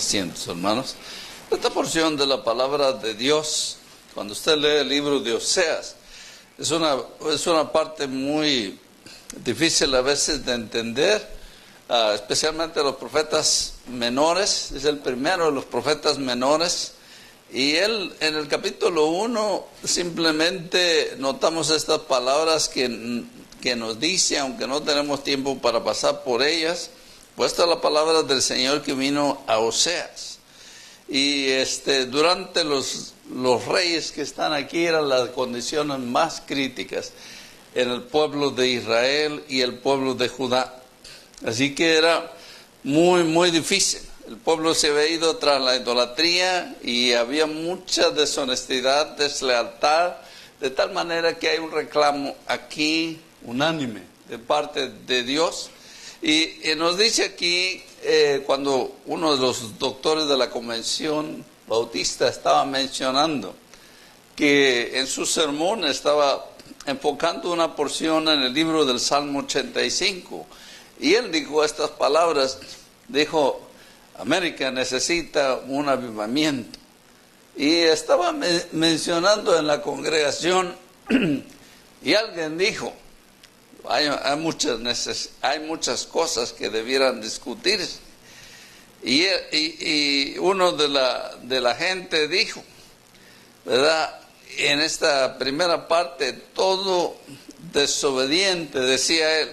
Cientos, hermanos. Esta porción de la palabra de Dios, cuando usted lee el libro de Oseas, es una parte muy difícil a veces de entender, especialmente los profetas menores. Es el primero de los profetas menores. Y él, en el capítulo 1, simplemente notamos estas palabras que nos dice, aunque no tenemos tiempo para pasar por ellas. Pues esta es la palabra del Señor que vino a Oseas. Y durante los reyes que están aquí eran las condiciones más críticas en el pueblo de Israel y el pueblo de Judá. Así que era muy, muy difícil. El pueblo se había ido tras la idolatría y había mucha deshonestidad, deslealtad, de tal manera que hay un reclamo aquí unánime de parte de Dios. Y nos dice aquí, cuando uno de los doctores de la Convención Bautista estaba mencionando que en su sermón estaba enfocando una porción en el libro del Salmo 85, y él dijo estas palabras, dijo: América necesita un avivamiento. Y estaba mencionando en la congregación y alguien dijo: hay muchas cosas que debieran discutirse. Y uno de la gente dijo, ¿verdad? En esta primera parte, todo desobediente, decía él,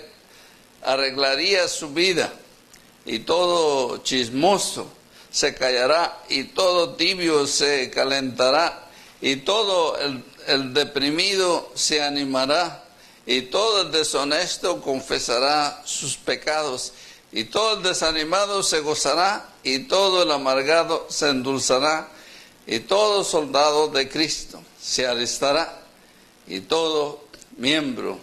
arreglaría su vida, y todo chismoso se callará, y todo tibio se calentará, y todo el deprimido se animará, y todo el deshonesto confesará sus pecados, y todo el desanimado se gozará, y todo el amargado se endulzará, y todo soldado de Cristo se alistará, y todo miembro,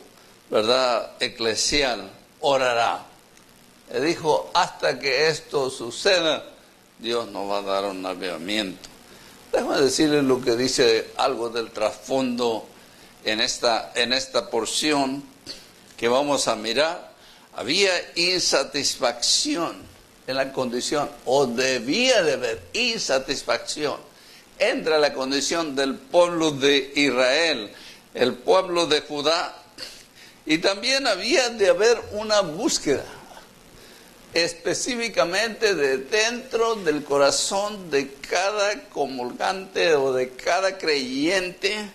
¿verdad?, eclesial orará. Le dijo: hasta que esto suceda, Dios nos va a dar un avivamiento. Déjame decirles lo que dice algo del trasfondo en esta porción que vamos a mirar. Había insatisfacción en la condición, o debía de haber insatisfacción entre la condición del pueblo de Israel, el pueblo de Judá, y también había de haber una búsqueda específicamente de dentro del corazón de cada comulgante o de cada creyente,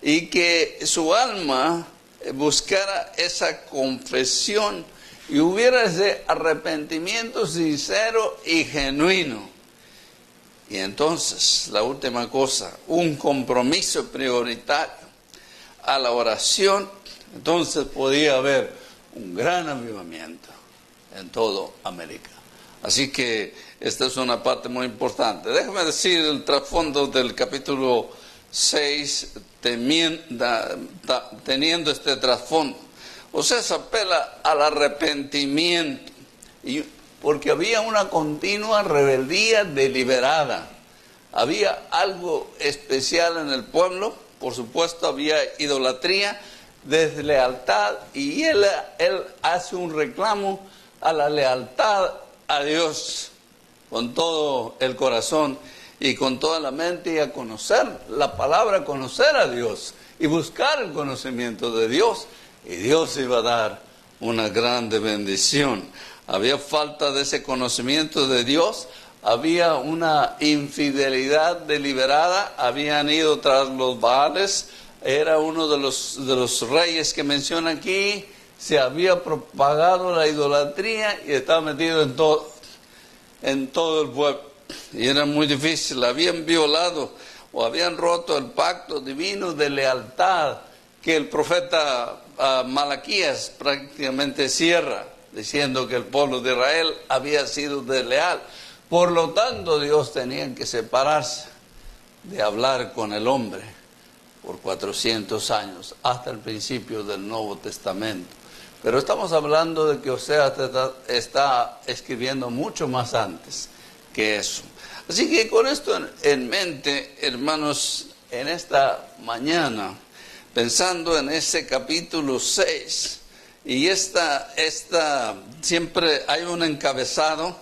y que su alma buscara esa confesión y hubiera ese arrepentimiento sincero y genuino. Y entonces, la última cosa, un compromiso prioritario a la oración. Entonces podía haber un gran avivamiento en toda América. Así que esta es una parte muy importante. Déjame decir el trasfondo del capítulo 6, teniendo este trasfondo. O sea, se apela al arrepentimiento, porque había una continua rebeldía deliberada. Había algo especial en el pueblo. Por supuesto, había idolatría, deslealtad, y él hace un reclamo a la lealtad a Dios con todo el corazón y con toda la mente, y a conocer la palabra, conocer a Dios y buscar el conocimiento de Dios, y Dios iba a dar una grande bendición. Había falta de ese conocimiento de Dios, había una infidelidad deliberada, habían ido tras los Baales. Era uno de los reyes que menciona aquí. Se había propagado la idolatría y estaba metido en todo el pueblo. Y era muy difícil. Habían violado o habían roto el pacto divino de lealtad que el profeta Malaquías prácticamente cierra, diciendo que el pueblo de Israel había sido desleal. Por lo tanto, Dios tenía que separarse de hablar con el hombre por 400 años, hasta el principio del Nuevo Testamento. Pero estamos hablando de que Oseas está escribiendo mucho más antes que eso. Así que con esto en mente, hermanos, en esta mañana, pensando en ese capítulo 6, y siempre hay un encabezado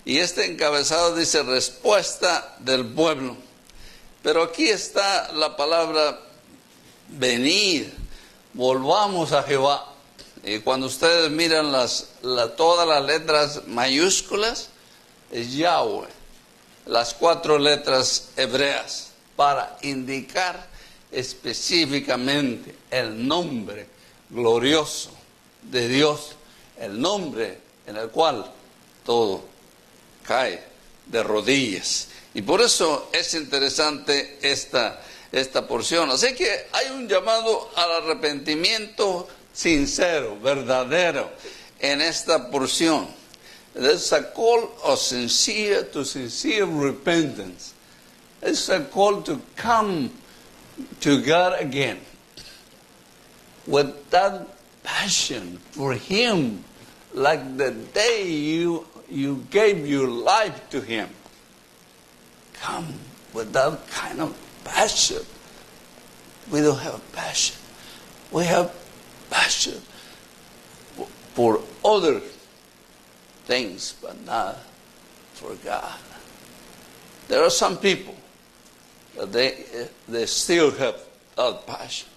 Y este encabezado dice respuesta del pueblo. Pero aquí está la palabra venid, volvamos a Jehová. Y cuando ustedes miran todas las letras mayúsculas, es Yahweh, las 4 letras hebreas, para indicar específicamente el nombre glorioso de Dios, el nombre en el cual todo cae de rodillas. Y por eso es interesante esta porción. Así que hay un llamado al arrepentimiento sincero, verdadero, en esta porción. There's a call of sincere repentance. It's a call to come to God again with that passion for Him, like the day you gave your life to Him. Come with that kind of passion. We don't have passion. We have passion for other things, but not for God. There are some people that they still have that passion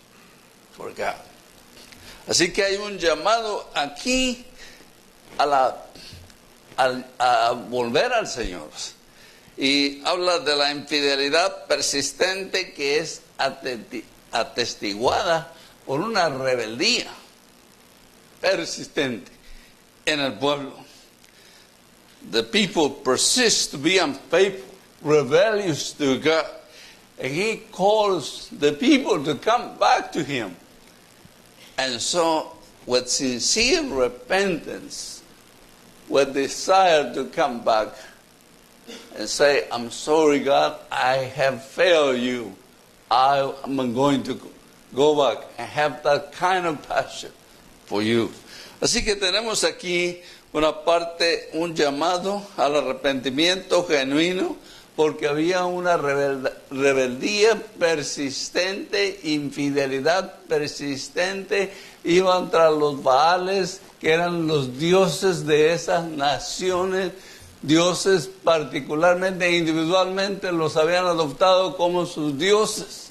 for God. Así que hay un llamado aquí a volver al Señor. Y habla de la infidelidad persistente que es atestiguada por una rebeldía persistente en el pueblo. The people persist to be unfaithful, rebellious to God. And He calls the people to come back to Him. And so, with sincere repentance, with desire to come back and say, I'm sorry, God, I have failed you. I am going to go back and have that kind of passion for you. Así que tenemos aquí una parte, un llamado al arrepentimiento genuino, porque había una rebeldía persistente, infidelidad persistente, iban tras los Baales, que eran los dioses de esas naciones, dioses particularmente, individualmente los habían adoptado como sus dioses.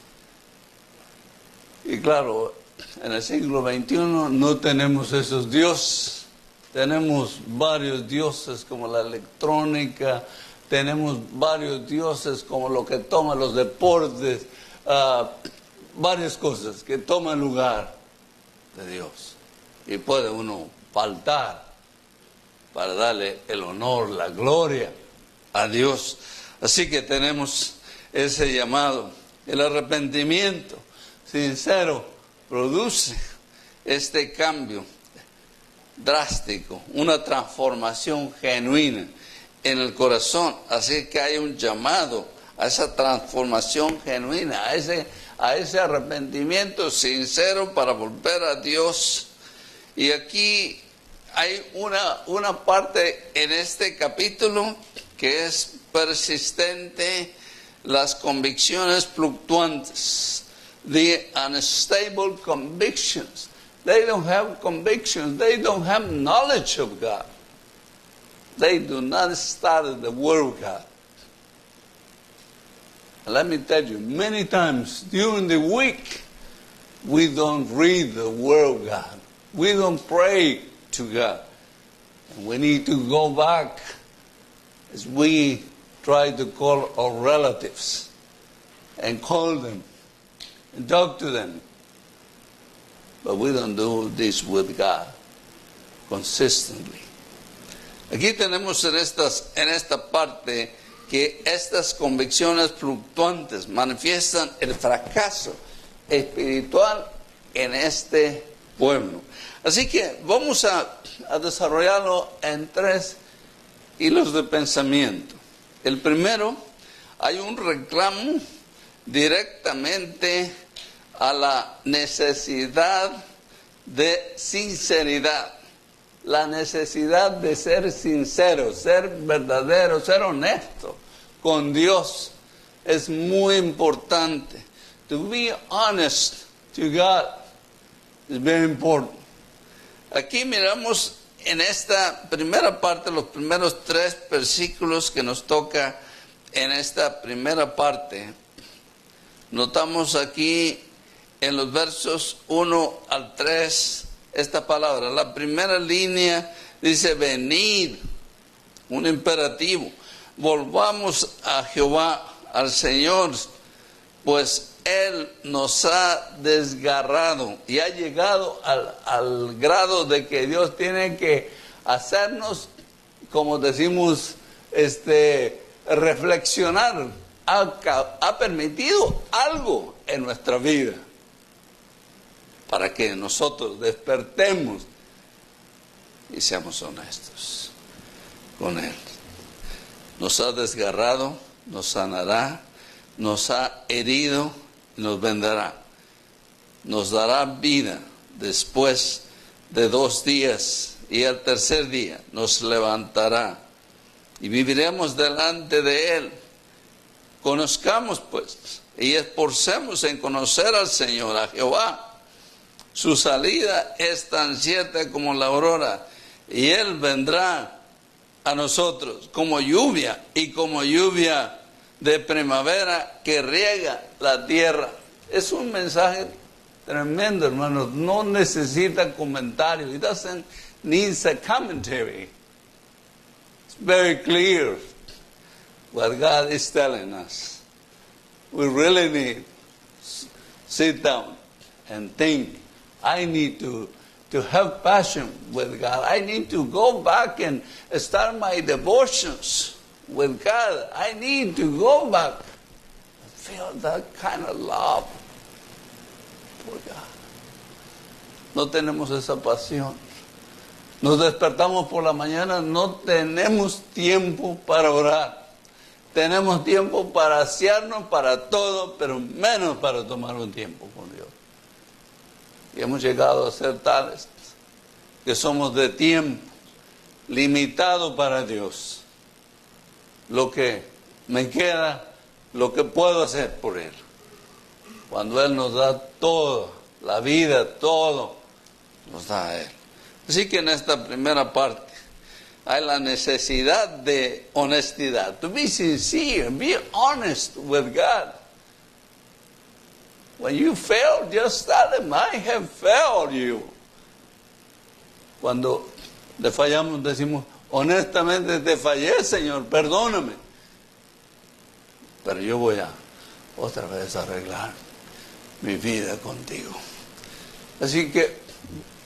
Y claro, en el siglo XXI no tenemos esos dioses, tenemos varios dioses como la electrónica, tenemos varios dioses como lo que toman los deportes, varias cosas que toman lugar de Dios. Y puede uno faltar para darle el honor, la gloria a Dios. Así que tenemos ese llamado. El arrepentimiento sincero produce este cambio drástico, una transformación genuina en el corazón. Así que hay un llamado a esa transformación genuina, a ese arrepentimiento sincero para volver a Dios. Y aquí hay una parte en este capítulo que es persistente, las convicciones fluctuantes, the unstable convictions. They don't have convictions, they don't have knowledge of God. They do not study the Word of God. And let me tell you, many times during the week, we don't read the Word of God. We don't pray to God. And we need to go back as we try to call our relatives and call them and talk to them. But we don't do this with God consistently. Aquí tenemos en esta parte que estas convicciones fluctuantes manifiestan el fracaso espiritual en este pueblo. Así que vamos a desarrollarlo en 3 hilos de pensamiento. El primero, hay un reclamo directamente a la necesidad de sinceridad. La necesidad de ser sincero, ser verdadero, ser honesto con Dios es muy importante. To be honest to God is very important. Aquí miramos en esta primera parte, los primeros 3 versículos que nos toca en esta primera parte, notamos aquí en los versos 1 al 3 esta palabra. La primera línea dice: venid, un imperativo. Volvamos a Jehová, al Señor, pues Él nos ha desgarrado y ha llegado al grado de que Dios tiene que hacernos, como decimos, reflexionar. Ha permitido algo en nuestra vida para que nosotros despertemos y seamos honestos con Él. Nos ha desgarrado, nos sanará, nos ha herido, nos vendará. Nos dará vida después de 2 días, y al tercer día nos levantará y viviremos delante de Él. Conozcamos pues y esforcemos en conocer al Señor, a Jehová. Su salida es tan cierta como la aurora, y Él vendrá a nosotros como lluvia, y como lluvia de primavera que riega la tierra. Es un mensaje tremendo, hermanos. No necesita comentario. It doesn't need a commentary. It's very clear what God is telling us. We really need to sit down and think. I need to have passion with God. I need to go back and start my devotions with God. I need to go back and feel that kind of love for God. No tenemos esa pasión. Nos despertamos por la mañana, no tenemos tiempo para orar. Tenemos tiempo para asearnos, para todo, pero menos para tomar un tiempo con Dios. Y hemos llegado a ser tales que somos de tiempo limitado para Dios. Lo que me queda, lo que puedo hacer por Él. Cuando Él nos da todo, la vida, todo, nos da a Él. Así que en esta primera parte hay la necesidad de honestidad. To be sincere, be honest with God. When you fail, just tell Him, I have failed you. Cuando le fallamos, decimos, honestamente te fallé, Señor, perdóname. Pero yo voy a otra vez arreglar mi vida contigo. Así que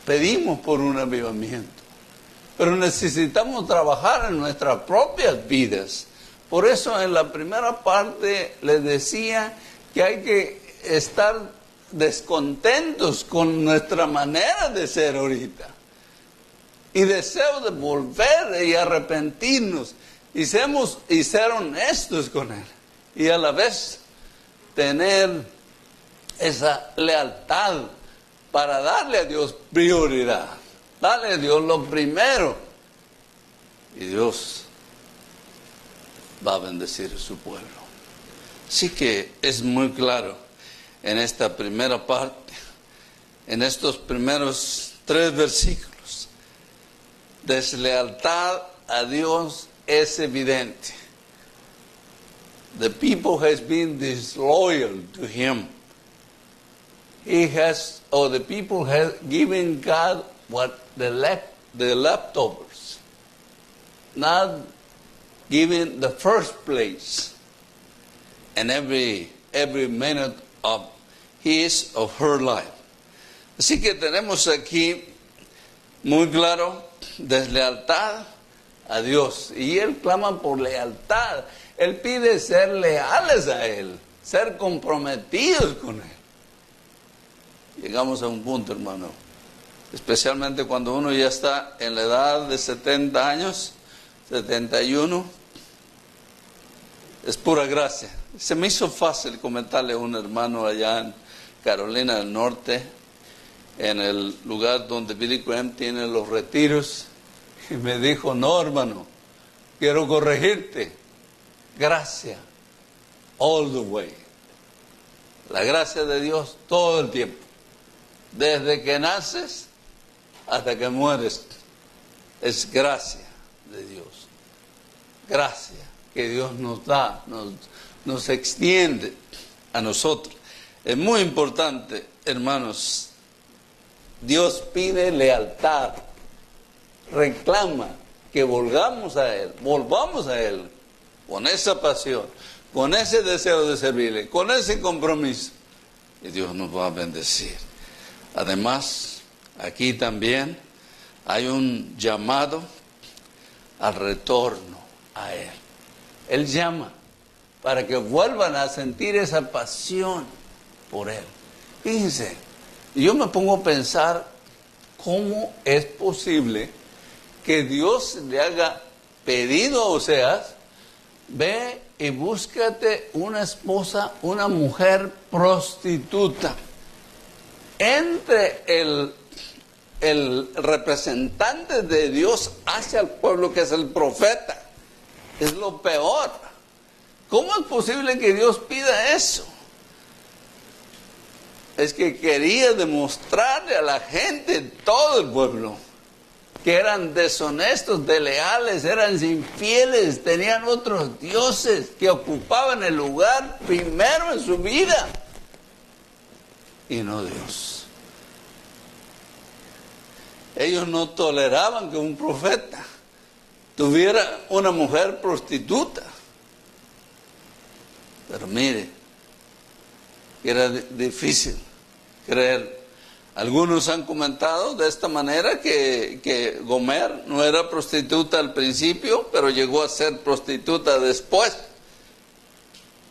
pedimos por un avivamiento. Pero necesitamos trabajar en nuestras propias vidas. Por eso en la primera parte les decía que hay que estar descontentos con nuestra manera de ser ahorita. Y deseo de volver y arrepentirnos y ser honestos con Él. Y a la vez tener esa lealtad para darle a Dios prioridad. Darle a Dios lo primero. Y Dios va a bendecir a su pueblo. Así que es muy claro en esta primera parte, en estos primeros 3 versículos. Deslealtad a Dios es evidente. The people has been disloyal to Him. The people have given God what the leftovers, not giving the first place, and every minute of his or her life. Así que tenemos aquí muy claro deslealtad a Dios, y Él clama por lealtad. Él pide ser leales a Él, ser comprometidos con Él. Llegamos a un punto, hermano, especialmente cuando uno ya está en la edad de 70 años, 71, es pura gracia. Se me hizo fácil comentarle a un hermano allá en Carolina del Norte, en el lugar donde Billy Graham tiene los retiros, y me dijo, no, hermano, quiero corregirte. Gracia, all the way. La gracia de Dios todo el tiempo. Desde que naces hasta que mueres. es gracia de Dios. Gracia que Dios nos da, nos extiende a nosotros. Es muy importante, hermanos. Dios pide lealtad, reclama que volvamos a Él con esa pasión, con ese deseo de servirle, con ese compromiso, y Dios nos va a bendecir. Además, aquí también hay un llamado al retorno a Él. Él llama para que vuelvan a sentir esa pasión por Él. Fíjense, yo me pongo a pensar cómo es posible que Dios le haga pedido a Oseas: ve y búscate una esposa, una mujer prostituta. Entre el representante de Dios hacia el pueblo, que es el profeta, es lo peor. ¿Cómo es posible que Dios pida eso? Es que quería demostrarle a la gente, todo el pueblo, que eran deshonestos, desleales, eran infieles, tenían otros dioses que ocupaban el lugar primero en su vida, y no Dios. Ellos no toleraban que un profeta tuviera una mujer prostituta. Pero mire, era difícil creer. Algunos han comentado de esta manera que Gomer no era prostituta al principio, pero llegó a ser prostituta después.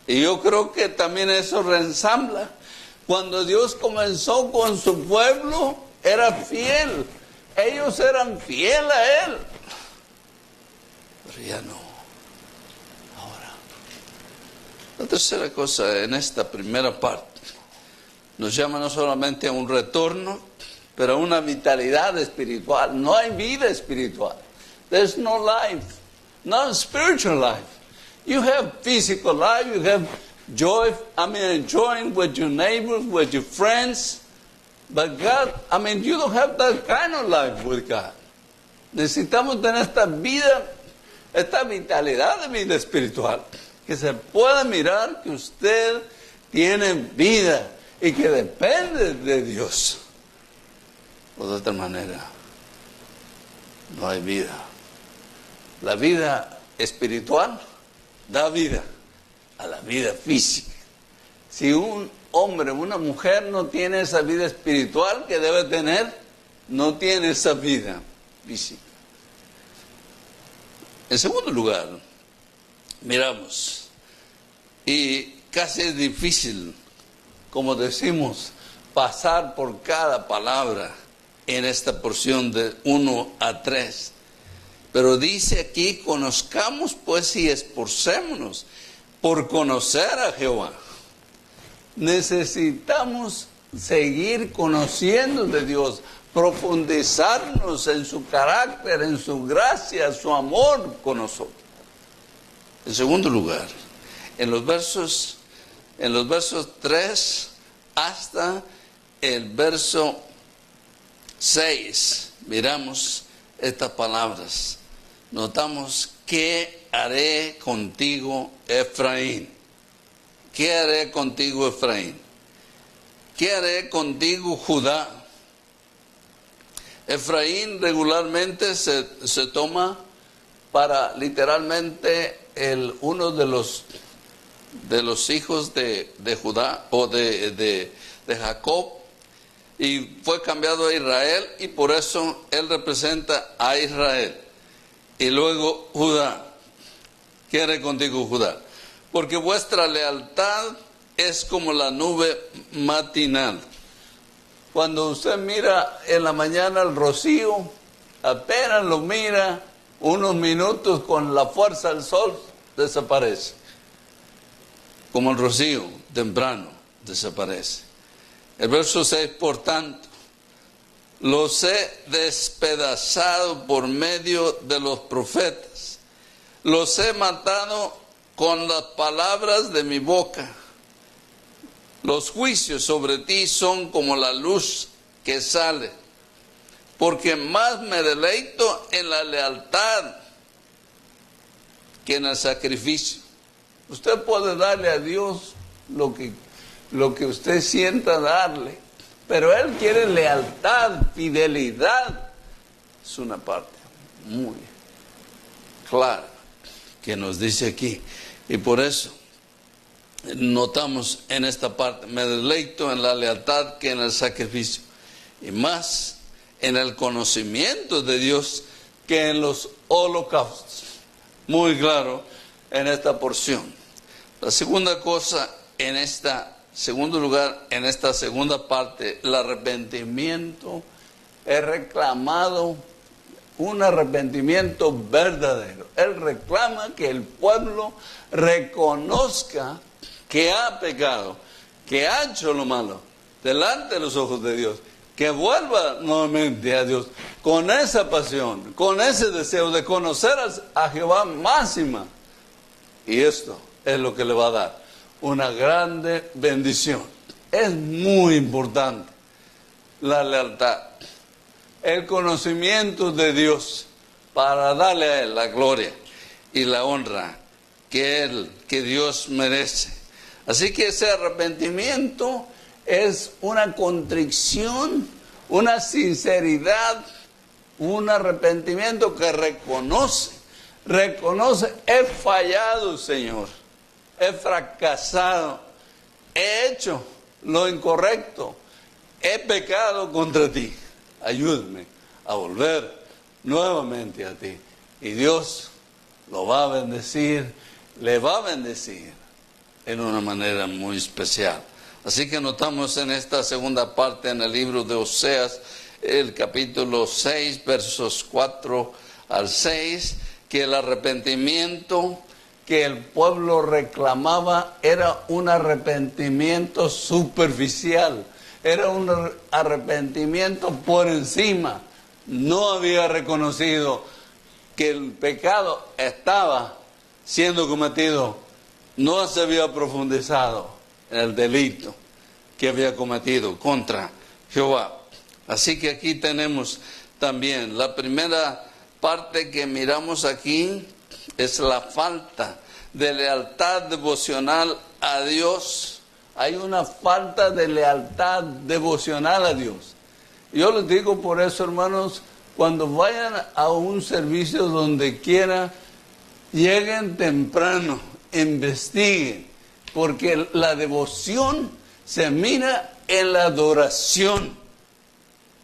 Y yo creo que también eso reensambla. Cuando Dios comenzó con su pueblo, era fiel. Ellos eran fieles a Él. Pero ya no. Ahora, la tercera cosa en esta primera parte nos llama no solamente a un retorno, pero a una vitalidad espiritual. No hay vida espiritual. There's no life, not spiritual life. You have physical life, you have joy, enjoying with your neighbors, with your friends. But God, you don't have that kind of life with God. Necesitamos tener esta vida, esta vitalidad de vida espiritual, que se pueda mirar que usted tiene vida y que depende de Dios. O de otra manera, no hay vida. La vida espiritual da vida a la vida física. Si un hombre, una mujer no tiene esa vida espiritual que debe tener, no tiene esa vida física. En segundo lugar, miramos, y casi es difícil, como decimos, pasar por cada palabra en esta porción de 1 a 3. Pero dice aquí: conozcamos pues y esforcémonos por conocer a Jehová. Necesitamos seguir conociendo de Dios, profundizarnos en su carácter, en su gracia, su amor con nosotros. En segundo lugar, en los versos 3 hasta el verso 6, miramos estas palabras. Notamos: ¿qué haré contigo, Efraín? ¿Qué haré contigo, Efraín? ¿Qué haré contigo, Judá? Efraín regularmente se toma para literalmente uno de los hijos de Judá o de Jacob, y fue cambiado a Israel, y por eso él representa a Israel. Y luego Judá. ¿Qué haré contigo, Judá? Porque vuestra lealtad es como la nube matinal. Cuando usted mira en la mañana el rocío, apenas lo mira, unos minutos con la fuerza del sol, desaparece. Como el rocío, temprano, desaparece. El verso 6, por tanto, los he despedazado por medio de los profetas. Los he matado con las palabras de mi boca. Los juicios sobre ti son como la luz que sale porque más me deleito en la lealtad que en el sacrificio. Usted puede darle a Dios lo que usted sienta darle, pero Él quiere lealtad, fidelidad. Es una parte muy clara que nos dice aquí. Y por eso notamos en esta parte, me deleito en la lealtad que en el sacrificio, y más en el conocimiento de Dios que en los holocaustos. Muy claro en esta porción. La segunda cosa, segundo lugar, en esta segunda parte, el arrepentimiento es reclamado, un arrepentimiento verdadero. Él reclama que el pueblo reconozca que ha pecado, que ha hecho lo malo delante de los ojos de Dios, que vuelva nuevamente a Dios con esa pasión, con ese deseo de conocer a Jehová máxima. Y esto es lo que le va a dar una grande bendición. Es muy importante la lealtad, el conocimiento de Dios para darle a Él la gloria y la honra que Dios merece. Así que ese arrepentimiento es una contrición, una sinceridad, un arrepentimiento que reconoce, he fallado, Señor, he fracasado, he hecho lo incorrecto, he pecado contra ti. Ayúdame a volver nuevamente a ti. Y Dios lo va a bendecir, le va a bendecir en una manera muy especial. Así que notamos en esta segunda parte en el libro de Oseas, el capítulo 6, versos 4 al 6, que el arrepentimiento que el pueblo reclamaba era un arrepentimiento superficial, era un arrepentimiento por encima. No había reconocido que el pecado estaba siendo cometido, no se había profundizado en el delito que había cometido contra Jehová. Así que aquí tenemos también la primera parte que miramos aquí, es la falta de lealtad devocional a Dios. Hay una falta de lealtad devocional a Dios. Yo les digo por eso, hermanos, cuando vayan a un servicio donde quiera, lleguen temprano, investiguen, porque la devoción se mira en la adoración.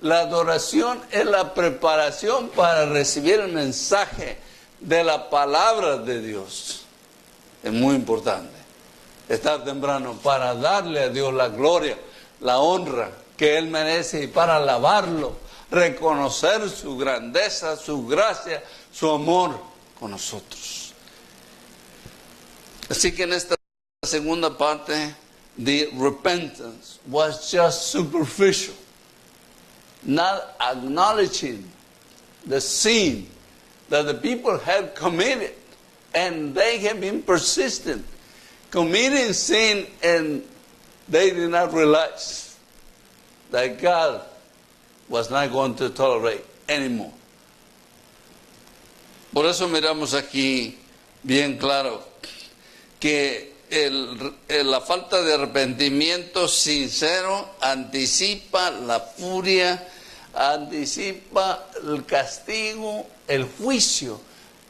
La adoración es la preparación para recibir el mensaje de la palabra de Dios. Es muy importante estar temprano para darle a Dios la gloria, la honra que Él merece y para alabarlo, reconocer su grandeza, su gracia, su amor con nosotros. Así que en esta segunda parte, the repentance was just superficial, not acknowledging the sin that the people had committed, and they have been persistent, committing sin, and they did not realize that God was not going to tolerate anymore. Por eso miramos aquí bien claro que la falta de arrepentimiento sincero anticipa la furia, anticipa el castigo, el juicio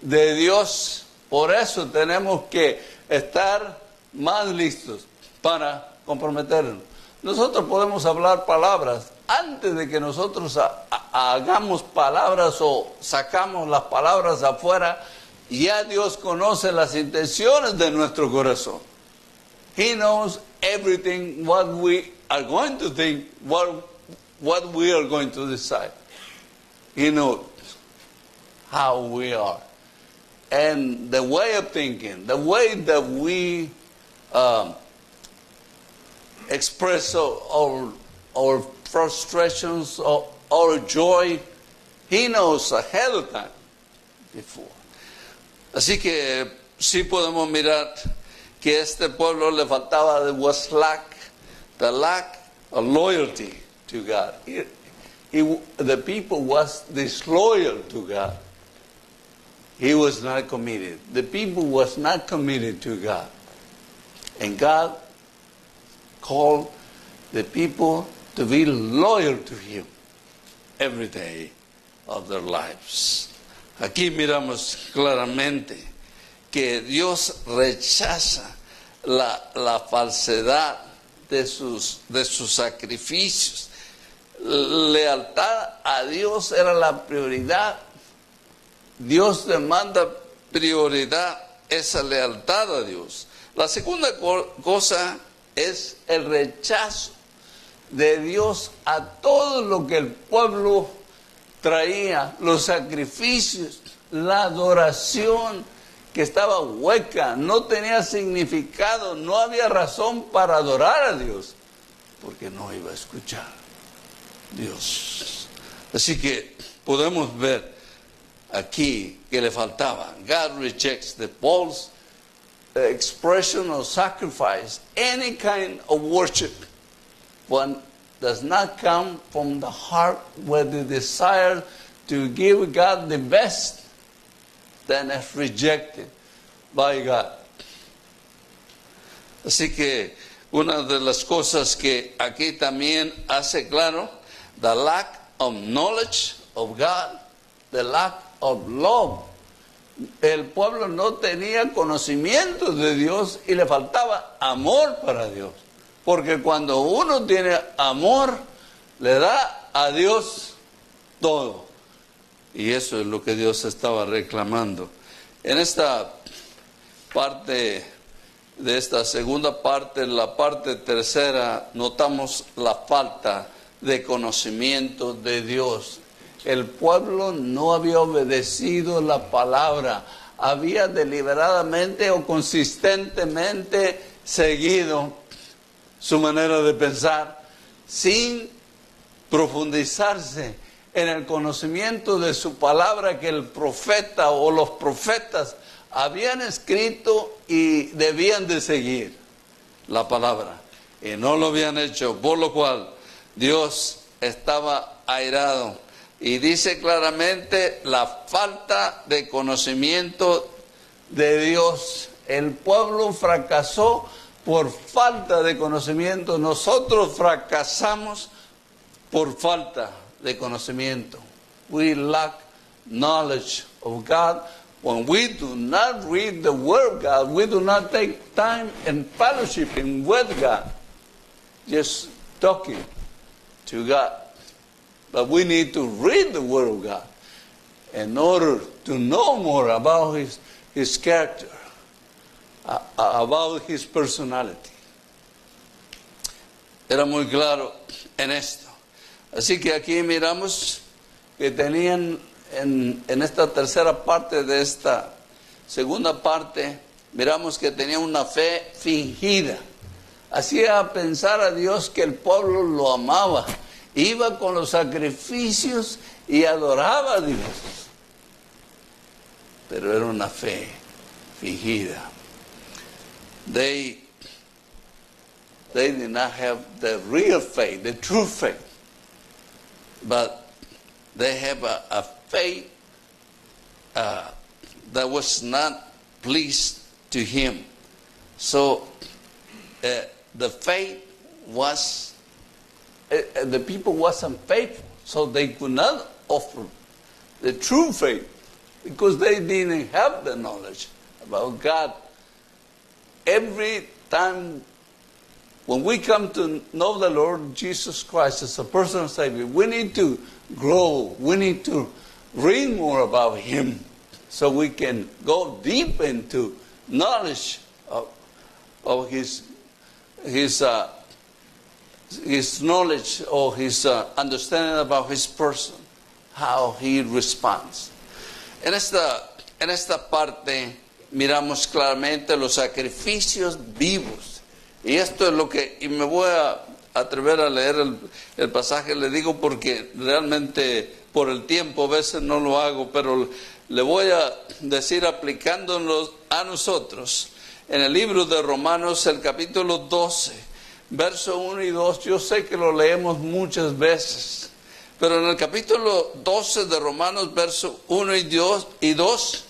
de Dios. Por eso tenemos que estar más listos para comprometernos. Nosotros podemos hablar palabras. Antes de que nosotros hagamos palabras o sacamos las palabras afuera, ya Dios conoce las intenciones de nuestro corazón. He knows everything, what we are going to think, what we are going to decide. He knows how we are. And the way of thinking, the way that we express our frustrations or our joy, He knows ahead of time before. Así que sí podemos mirar que a este pueblo le faltaba, there was lack, the lack of loyalty to God. the people was disloyal to God. He was not committed. The people was not committed to God. And God called the people to be loyal to Him every day of their lives. Aquí miramos claramente que Dios rechaza la falsedad de sus sacrificios. Lealtad a Dios era la prioridad. Dios demanda prioridad, esa lealtad a Dios. La segunda cosa es el rechazo de Dios a todo lo que el pueblo traía, los sacrificios, la adoración que estaba hueca, no tenía significado, no había razón para adorar a Dios, porque no iba a escuchar Dios. Así que podemos ver aquí que le faltaba. God rejects the false expression of sacrifice, any kind of worship, one does not come from the heart with the desire to give God the best, then is rejected by God. Así que una de las cosas que aquí también hace claro, the lack of knowledge of God, the lack of love. El pueblo no tenía conocimiento de Dios y le faltaba amor para Dios. Porque cuando uno tiene amor, le da a Dios todo. Y eso es lo que Dios estaba reclamando. En esta parte, de esta segunda parte, la parte tercera, notamos la falta de conocimiento de Dios. El pueblo no había obedecido la palabra, había deliberadamente o consistentemente seguido su manera de pensar sin profundizarse en el conocimiento de su palabra que el profeta o los profetas habían escrito y debían de seguir la palabra. Y no lo habían hecho, por lo cual Dios estaba airado. Y dice claramente la falta de conocimiento de Dios. El pueblo fracasó por falta de conocimiento. Nosotros fracasamos por falta de conocimiento. We lack knowledge of God. When we do not read the Word of God, we do not take time and fellowshipping with God. Just talking to God. But we need to read the Word of God in order to know more about His character, about His personality. Era muy claro en esto. Así que aquí miramos que tenían en esta tercera parte de esta segunda parte, miramos que tenían una fe fingida. Hacía pensar a Dios que el pueblo lo amaba. Iba con los sacrificios y adoraba a Dios. Pero era una fe fingida. They did not have the real faith, the true faith. But they have a faith that was not pleased to Him. So the faith was... the people wasn't faithful, so they could not offer the true faith because they didn't have the knowledge about God. Every time when we come to know the Lord Jesus Christ as a personal Savior, we need to grow, we need to read more about Him so we can go deep into knowledge of His knowledge or His understanding about His person, how He responds. En esta parte miramos claramente los sacrificios vivos. Y esto es lo que, y me voy a atrever a leer el pasaje, le digo porque realmente por el tiempo a veces no lo hago, pero le voy a decir aplicándonos a nosotros. En el libro de Romanos, el capítulo 12, verso 1 y 2, yo sé que lo leemos muchas veces, Pero en el capítulo 12 de Romanos, versos 1 y 2,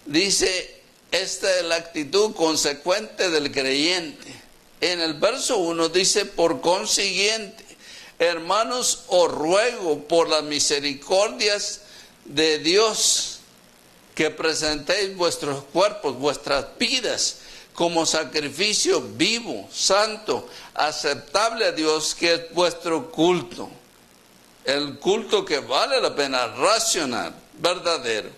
dice, esta es la actitud consecuente del creyente. En el verso 1 dice, por consiguiente, hermanos, os ruego por las misericordias de Dios, que presentéis vuestros cuerpos, vuestras vidas, como sacrificio vivo, santo, aceptable a Dios, que es vuestro culto. El culto que vale la pena, racional, verdadero.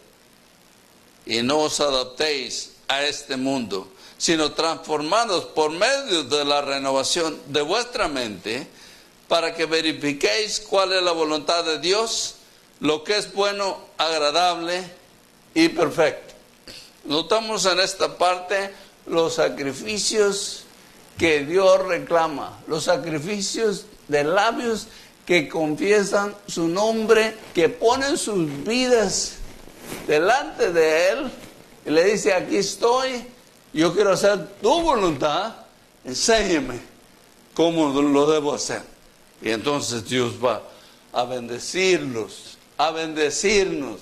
Y no os adaptéis a este mundo, sino transformados por medio de la renovación de vuestra mente, para que verifiquéis cuál es la voluntad de Dios, lo que es bueno, agradable y perfecto. Notamos en esta parte los sacrificios que Dios reclama, los sacrificios de labios que confiesan su nombre, que ponen sus vidas delante de Él y le dice, aquí estoy, yo quiero hacer tu voluntad, enséñame cómo lo debo hacer. Y entonces Dios va a bendecirlos, a bendecirnos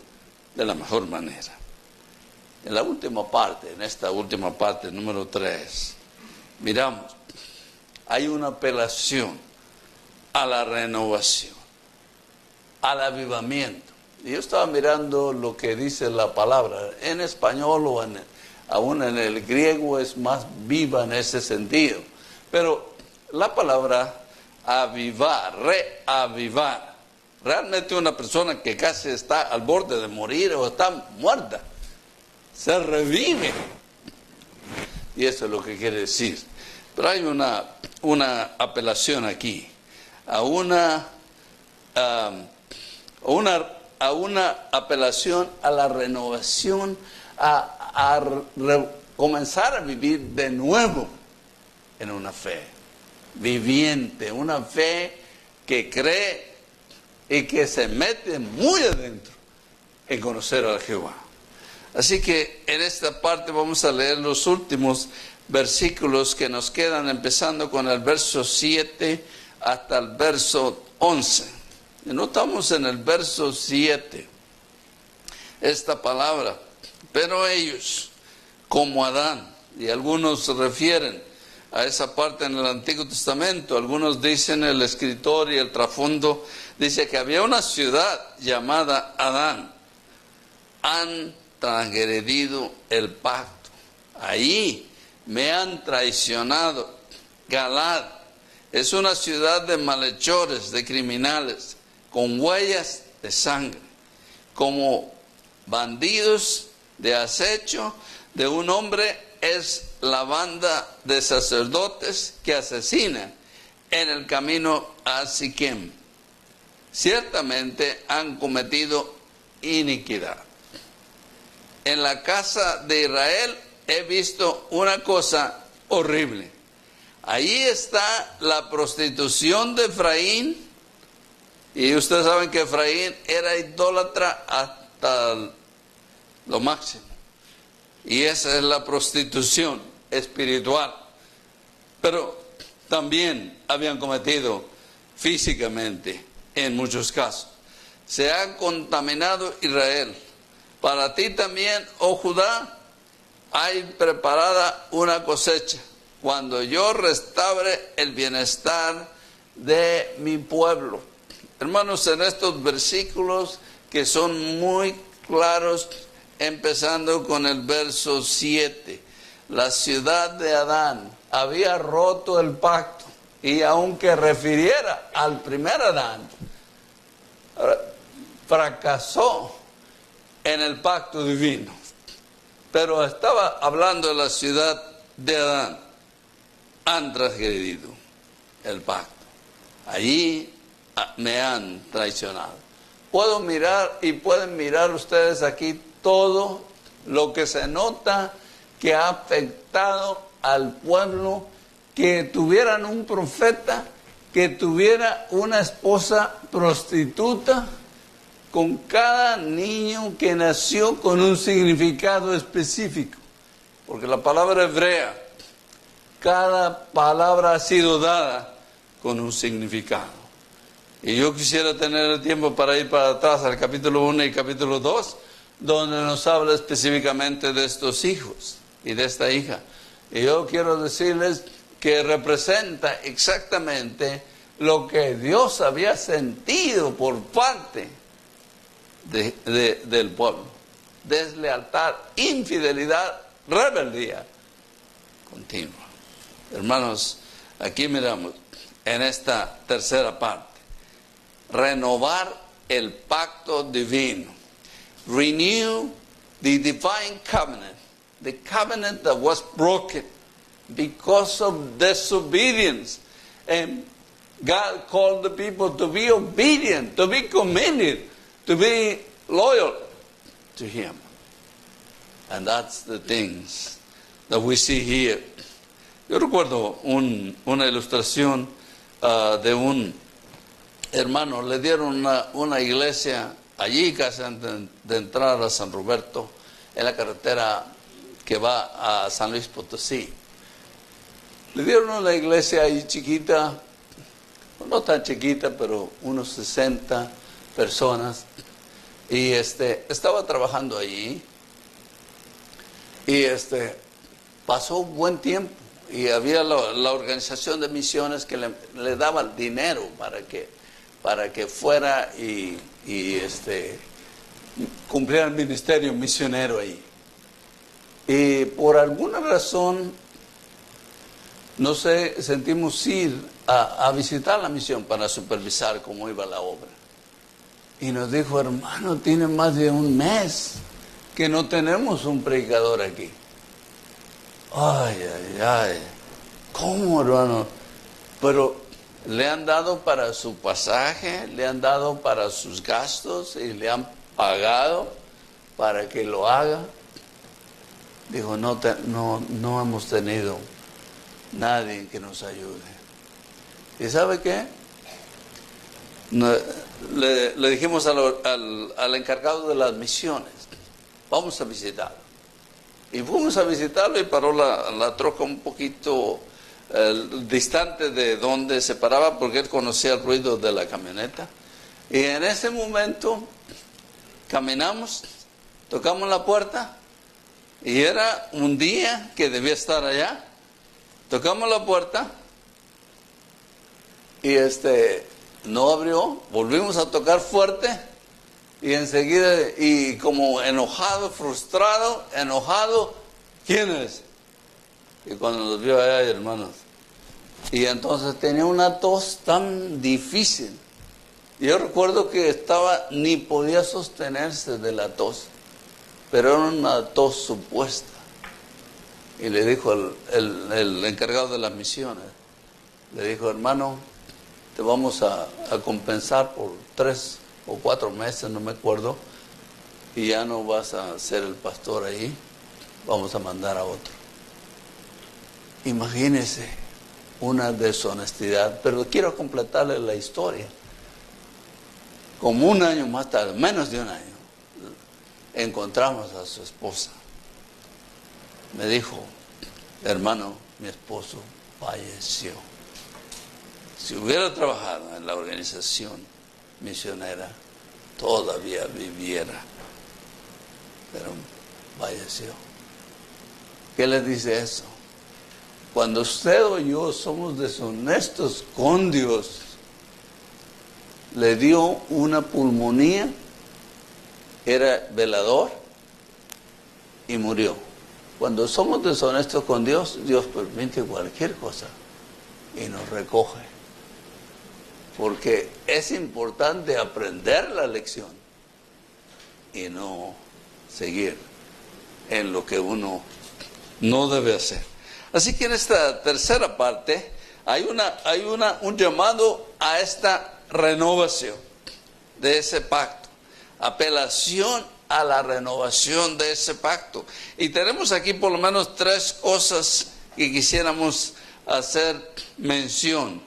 de la mejor manera. En la última parte, en esta última parte, número 3, miramos, hay una apelación a la renovación, al avivamiento. Y yo estaba mirando lo que dice la palabra, en español o aún en el griego es más viva en ese sentido. Pero la palabra avivar, reavivar, realmente una persona que casi está al borde de morir o está muerta, se revive. Y eso es lo que quiere decir. Pero hay una apelación aquí a una apelación a la renovación, a comenzar a vivir de nuevo en una fe viviente, una fe que cree y que se mete muy adentro en conocer a Jehová. Así que en esta parte vamos a leer los últimos versículos que nos quedan, empezando con el verso 7 hasta el verso 11. Y notamos en el verso 7 esta palabra, pero ellos, como Adán, y algunos se refieren a esa parte en el Antiguo Testamento, algunos dicen, el escritor y el trasfondo, dice que había una ciudad llamada Adán, han transgredido el pacto, ahí me han traicionado. Galad es una ciudad de malhechores, de criminales, con huellas de sangre, como bandidos de acecho de un hombre es la banda de sacerdotes que asesinan en el camino a Siquem. Ciertamente han cometido iniquidad. En la casa de Israel he visto una cosa horrible. Ahí está la prostitución de Efraín. Y ustedes saben que Efraín era idólatra hasta lo máximo. Y esa es la prostitución espiritual. Pero también habían cometido físicamente en muchos casos. Se ha contaminado Israel. Para ti también, oh Judá, hay preparada una cosecha, cuando yo restaure el bienestar de mi pueblo. Hermanos, en estos versículos que son muy claros, empezando con el verso 7, la ciudad de Adán había roto el pacto, y aunque refiriera al primer Adán, fracasó en el pacto divino. Pero estaba hablando de la ciudad de Adán. Han transgredido el pacto. Allí me han traicionado. Puedo mirar y pueden mirar ustedes aquí todo lo que se nota que ha afectado al pueblo, que tuvieran un profeta, que tuviera una esposa prostituta, con cada niño que nació con un significado específico. Porque la palabra hebrea, cada palabra ha sido dada con un significado. Y yo quisiera tener el tiempo para ir para atrás al capítulo 1 y capítulo 2, donde nos habla específicamente de estos hijos y de esta hija. Y yo quiero decirles que representa exactamente lo que Dios había sentido por parte del pueblo. Deslealtad, infidelidad, rebeldía continua. Hermanos, aquí miramos en esta tercera parte. Renovar el pacto divino. Renew the divine covenant. The covenant that was broken because of disobedience. And God called the people to be obedient, to be committed, to be loyal to Him. And that's the things that we see here. Yo recuerdo una ilustración de un hermano. Le dieron una iglesia allí casi antes de entrar a San Roberto, en la carretera que va a San Luis Potosí. Le dieron una iglesia ahí chiquita, no tan chiquita, pero unos 60 personas. Y estaba trabajando allí. Y pasó un buen tiempo. Y había la organización de misiones que le daba dinero para que fuera y cumpliera el ministerio misionero ahí. Y por alguna razón, no sé, sentimos ir a visitar la misión para supervisar cómo iba la obra. Y nos dijo, hermano, tiene más de un mes que no tenemos un predicador aquí. Ay, ay, ay. ¿Cómo, hermano? Pero le han dado para su pasaje, le han dado para sus gastos y le han pagado para que lo haga. Dijo, no hemos tenido nadie que nos ayude. ¿Y sabe qué? Le dijimos al encargado de las misiones, vamos a visitarlo. Y fuimos a visitarlo y paró la troca un poquito distante de donde se paraba, porque él conocía el ruido de la camioneta. Y en ese momento caminamos, tocamos la puerta, y era un día que debía estar allá. Tocamos la puerta y no abrió. Volvimos a tocar fuerte y enseguida, y como enojado, frustrado, ¿quién es? Y cuando nos vio allá, hermanos, y entonces tenía una tos tan difícil. Y yo recuerdo que ni podía sostenerse de la tos, pero era una tos supuesta. Y le dijo el encargado de las misiones, le dijo, hermano, te vamos a compensar por 3 o 4 meses, no me acuerdo, y ya no vas a ser el pastor ahí, vamos a mandar a otro. Imagínese una deshonestidad, pero quiero completarle la historia. Como un año más tarde, menos de un año, encontramos a su esposa. Me dijo, hermano, mi esposo falleció. Si hubiera trabajado en la organización misionera, todavía viviera, pero falleció. ¿Qué le dice eso? Cuando usted o yo somos deshonestos con Dios, le dio una pulmonía, era velador y murió. Cuando somos deshonestos con Dios, Dios permite cualquier cosa y nos recoge. Porque es importante aprender la lección y no seguir en lo que uno no debe hacer. Así que en esta tercera parte hay un llamado a esta renovación de ese pacto, apelación a la renovación de ese pacto. Y tenemos aquí por lo menos 3 cosas que quisiéramos hacer mención.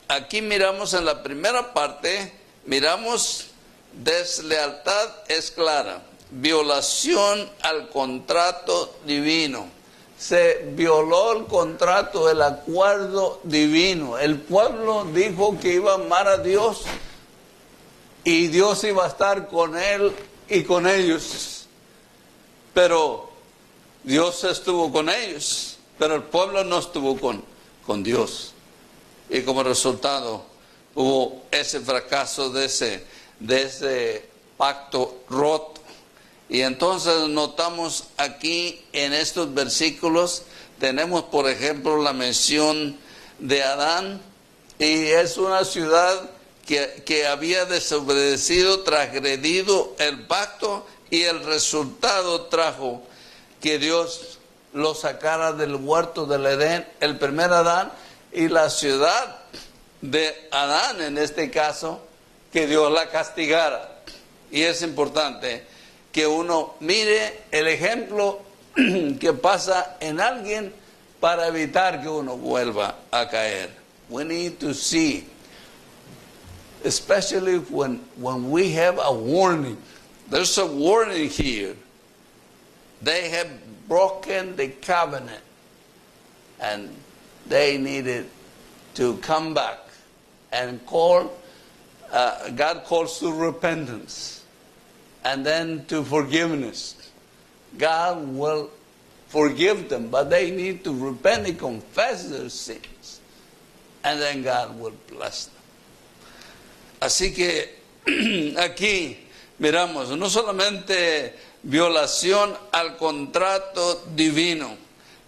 Aquí miramos en la primera parte, miramos deslealtad es clara, violación al contrato divino, se violó el contrato, el acuerdo divino. El pueblo dijo que iba a amar a Dios y Dios iba a estar con él y con ellos. Pero Dios estuvo con ellos, pero el pueblo no estuvo con Dios. Y como resultado hubo ese fracaso de ese pacto roto. Y entonces notamos aquí en estos versículos, tenemos por ejemplo la mención de Adán, y es una ciudad que había desobedecido, transgredido el pacto, y el resultado trajo que Dios lo sacara del huerto del Edén, el primer Adán, y la ciudad de Adán en este caso, que Dios la castigara. Y es importante que uno mire el ejemplo que pasa en alguien para evitar que uno vuelva a caer. We need to see, especially when we have a warning. There's a warning here. They have broken the covenant and they needed to come back and call, God calls to repentance. And then to forgiveness. God will forgive them, but they need to repent and confess their sins. And then God will bless them. Así que aquí miramos no solamente violación al contrato divino,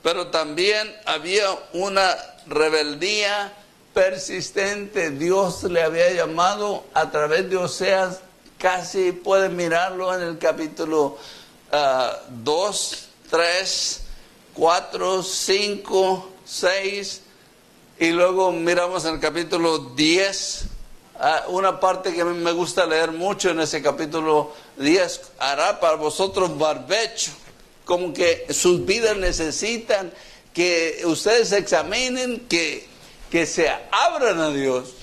pero también había una rebeldía persistente. Dios le había llamado a través de Oseas. Casi pueden mirarlo en el capítulo 2, 3, 4, 5, 6, y luego miramos en el capítulo 10, una parte que a mí me gusta leer mucho en ese capítulo 10, hará para vosotros barbecho, como que sus vidas necesitan que ustedes examinen, que se abran a Dios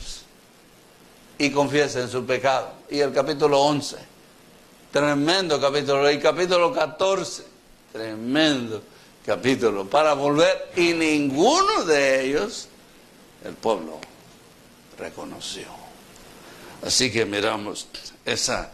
y confiesen su pecado. Y el capítulo 11, tremendo capítulo. Y capítulo 14, tremendo capítulo, para volver. Y ninguno de ellos el pueblo reconoció. Así que miramos esa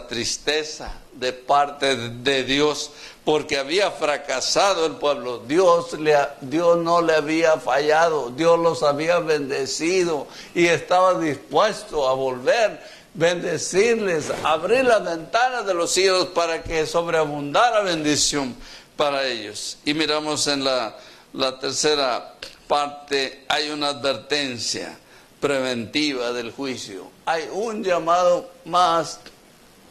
tristeza de parte de Dios, porque había fracasado el pueblo. Dios no le había fallado, Dios los había bendecido y estaba dispuesto a volver, bendecirles, abrir las ventanas de los cielos para que sobreabundara bendición para ellos. Y miramos en la tercera parte, hay una advertencia preventiva del juicio. Hay un llamado más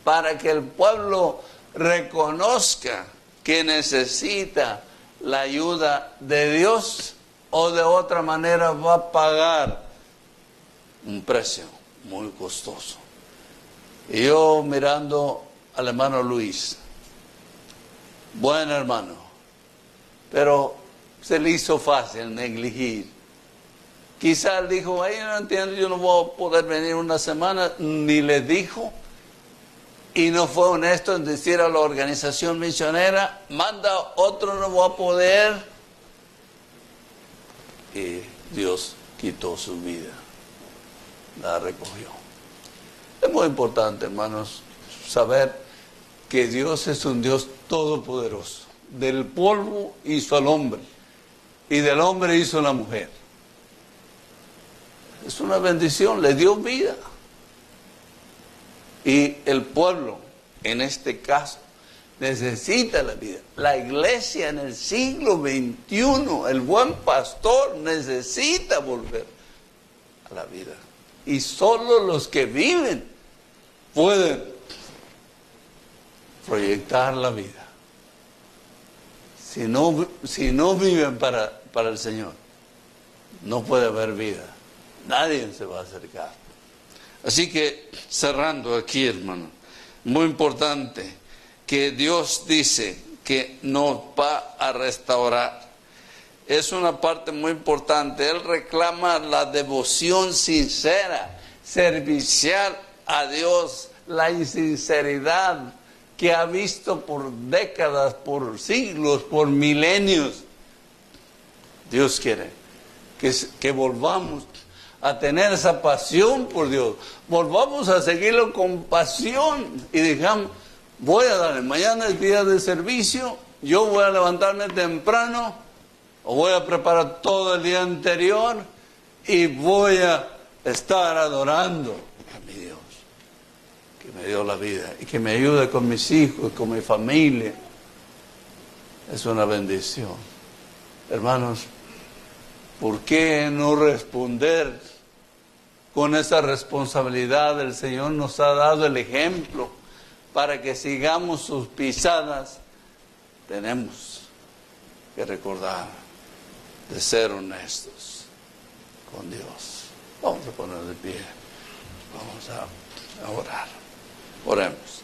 para que el pueblo reconozca que necesita la ayuda de Dios, o de otra manera va a pagar un precio muy costoso. Y yo mirando al hermano Luis, buen hermano, pero se le hizo fácil negligir. Quizás él dijo, yo no entiendo, yo no voy a poder venir una semana, ni le dijo. Y no fue honesto en decir a la organización misionera, manda otro, no voy a poder. Y Dios quitó su vida, la recogió. Es muy importante, hermanos, saber que Dios es un Dios todopoderoso. Del polvo hizo al hombre y del hombre hizo a la mujer. Es una bendición, le dio vida. Y el pueblo, en este caso, necesita la vida. La iglesia en el siglo XXI, el buen pastor, necesita volver a la vida. Y solo los que viven pueden proyectar la vida. Si no viven para el Señor, no puede haber vida. Nadie se va a acercar. Así que, cerrando aquí, hermano, muy importante que Dios dice que nos va a restaurar. Es una parte muy importante. Él reclama la devoción sincera, servicial a Dios, la insinceridad que ha visto por décadas, por siglos, por milenios. Dios quiere que volvamos a tener esa pasión por Dios. Volvamos a seguirlo con pasión y digamos, voy a darle, mañana es día de servicio, yo voy a levantarme temprano, o voy a preparar todo el día anterior y voy a estar adorando a mi Dios, que me dio la vida y que me ayude con mis hijos, con mi familia. Es una bendición. Hermanos, ¿por qué no responder con esa responsabilidad? El Señor nos ha dado el ejemplo para que sigamos sus pisadas. Tenemos que recordar de ser honestos con Dios. Vamos a poner de pie. Vamos a orar. Oremos.